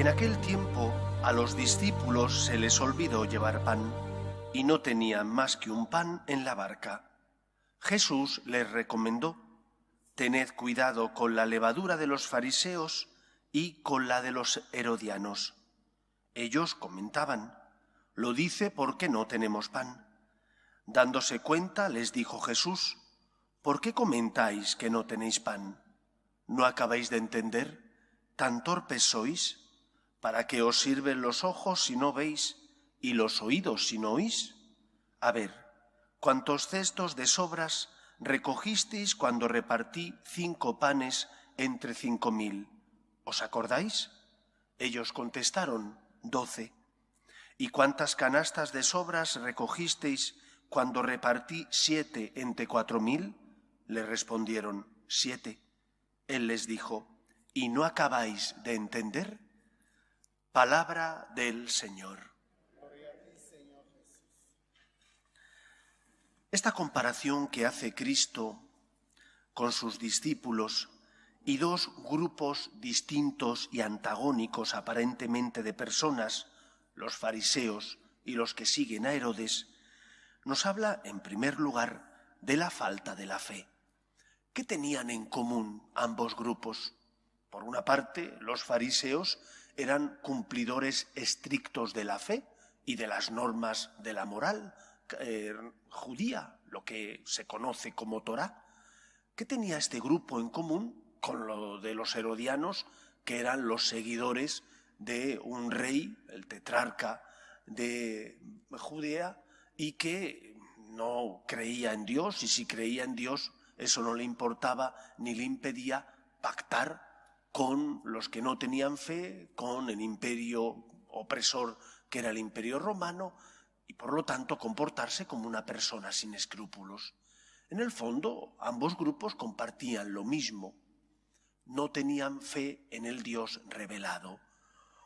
aquel tiempo a los discípulos se les olvidó llevar pan, y no tenían más que un pan en la barca. Jesús les recomendó: tened cuidado con la levadura de los fariseos y con la de los herodianos. Ellos comentaban: lo dice porque no tenemos pan. Dándose cuenta, les dijo Jesús: ¿por qué comentáis que no tenéis pan? ¿No acabáis de entender? ¿Tan torpes sois? ¿Para qué os sirven los ojos si no veis y los oídos si no oís? A ver, ¿cuántos cestos de sobras recogisteis cuando repartí 5 panes entre 5.000? ¿Os acordáis? Ellos contestaron: 12. ¿Y cuántas canastas de sobras recogisteis cuando repartí 7 entre 4.000? Le respondieron: 7. Él les dijo: ¿y no acabáis de entender? Palabra del Señor. Esta comparación que hace Cristo con sus discípulos y dos grupos distintos y antagónicos aparentemente de personas, los fariseos y los que siguen a Herodes, nos habla en primer lugar de la falta de la fe. ¿Qué tenían en común ambos grupos? Por una parte, los fariseos eran cumplidores estrictos de la fe y de las normas de la moral judía, lo que se conoce como Torá. ¿Qué tenía este grupo en común con lo de los herodianos, que eran los seguidores de un rey, el tetrarca de Judea, y que no creía en Dios? Y si creía en Dios, eso no le importaba ni le impedía pactar con los que no tenían fe, con el imperio opresor que era el imperio romano, y por lo tanto comportarse como una persona sin escrúpulos. En el fondo, ambos grupos compartían lo mismo. No tenían fe en el Dios revelado.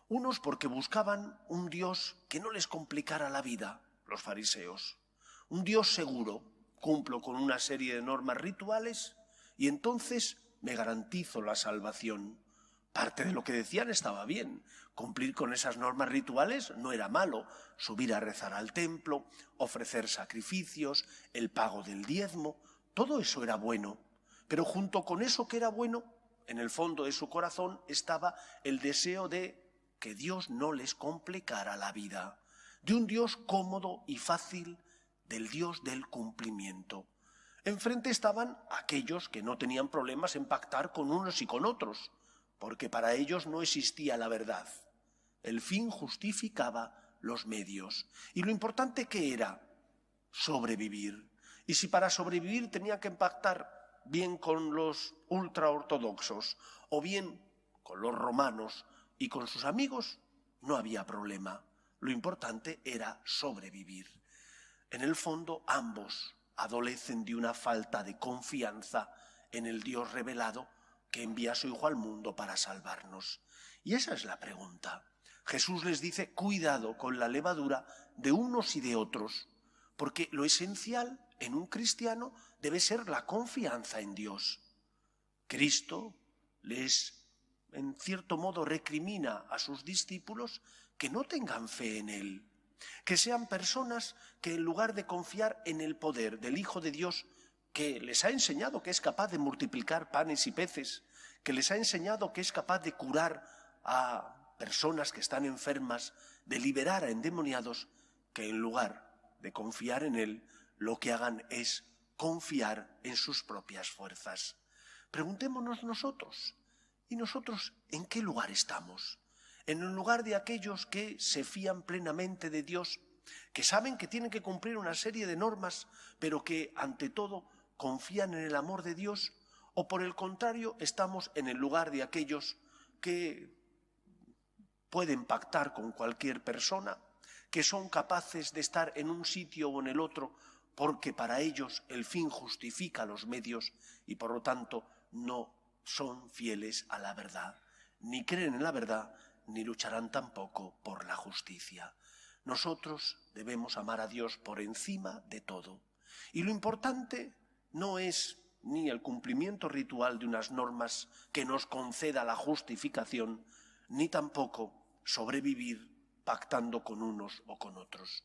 Unos porque buscaban un Dios que no les complicara la vida, los fariseos. Un Dios seguro: cumplo con una serie de normas rituales y entonces me garantizo la salvación. Parte de lo que decían estaba bien. Cumplir con esas normas rituales no era malo. Subir a rezar al templo, ofrecer sacrificios, el pago del diezmo, todo eso era bueno. Pero junto con eso que era bueno, en el fondo de su corazón estaba el deseo de que Dios no les complicara la vida. De un Dios cómodo y fácil, del Dios del cumplimiento. Enfrente estaban aquellos que no tenían problemas en pactar con unos y con otros, porque para ellos no existía la verdad. El fin justificaba los medios. Y lo importante que era sobrevivir. Y si para sobrevivir tenía que pactar bien con los ultraortodoxos o bien con los romanos y con sus amigos, no había problema. Lo importante era sobrevivir. En el fondo, ambos adolecen de una falta de confianza en el Dios revelado que envía a su Hijo al mundo para salvarnos. Y esa es la pregunta. Jesús les dice: cuidado con la levadura de unos y de otros, porque lo esencial en un cristiano debe ser la confianza en Dios. Cristo les, en cierto modo, recrimina a sus discípulos que no tengan fe en Él, que sean personas que en lugar de confiar en el poder del Hijo de Dios, que les ha enseñado que es capaz de multiplicar panes y peces, que les ha enseñado que es capaz de curar a personas que están enfermas, de liberar a endemoniados, que en lugar de confiar en Él, lo que hagan es confiar en sus propias fuerzas. Preguntémonos nosotros, ¿y nosotros en qué lugar estamos? En el lugar de aquellos que se fían plenamente de Dios, que saben que tienen que cumplir una serie de normas, pero que ante todo confían en el amor de Dios, o por el contrario estamos en el lugar de aquellos que pueden pactar con cualquier persona, que son capaces de estar en un sitio o en el otro porque para ellos el fin justifica los medios y por lo tanto no son fieles a la verdad, ni creen en la verdad, ni lucharán tampoco por la justicia. Nosotros debemos amar a Dios por encima de todo. Y lo importante no es ni el cumplimiento ritual de unas normas que nos conceda la justificación, ni tampoco sobrevivir pactando con unos o con otros.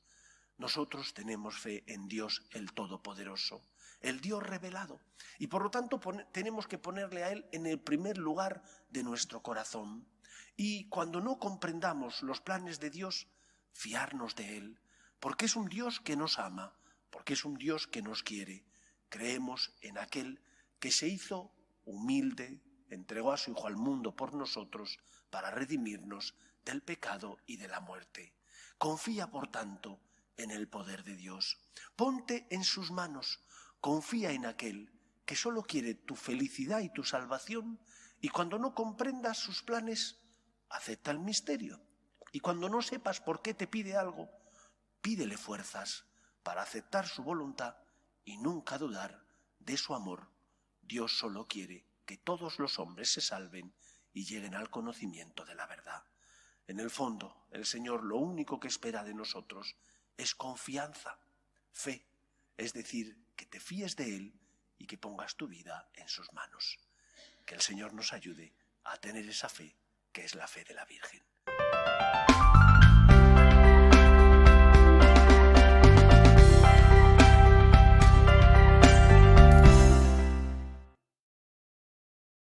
Nosotros tenemos fe en Dios el Todopoderoso, el Dios revelado, y por lo tanto tenemos que ponerle a Él en el primer lugar de nuestro corazón. Y cuando no comprendamos los planes de Dios, fiarnos de Él, porque es un Dios que nos ama, porque es un Dios que nos quiere. Creemos en aquel que se hizo humilde, entregó a su Hijo al mundo por nosotros para redimirnos del pecado y de la muerte. Confía, por tanto, en el poder de Dios. Ponte en sus manos, confía en aquel que solo quiere tu felicidad y tu salvación, y cuando no comprendas sus planes, acepta el misterio. Y cuando no sepas por qué te pide algo, pídele fuerzas para aceptar su voluntad y nunca dudar de su amor. Dios solo quiere que todos los hombres se salven y lleguen al conocimiento de la verdad. En el fondo, el Señor lo único que espera de nosotros es confianza, fe, es decir, que te fíes de Él y que pongas tu vida en sus manos. Que el Señor nos ayude a tener esa fe, que es la fe de la Virgen.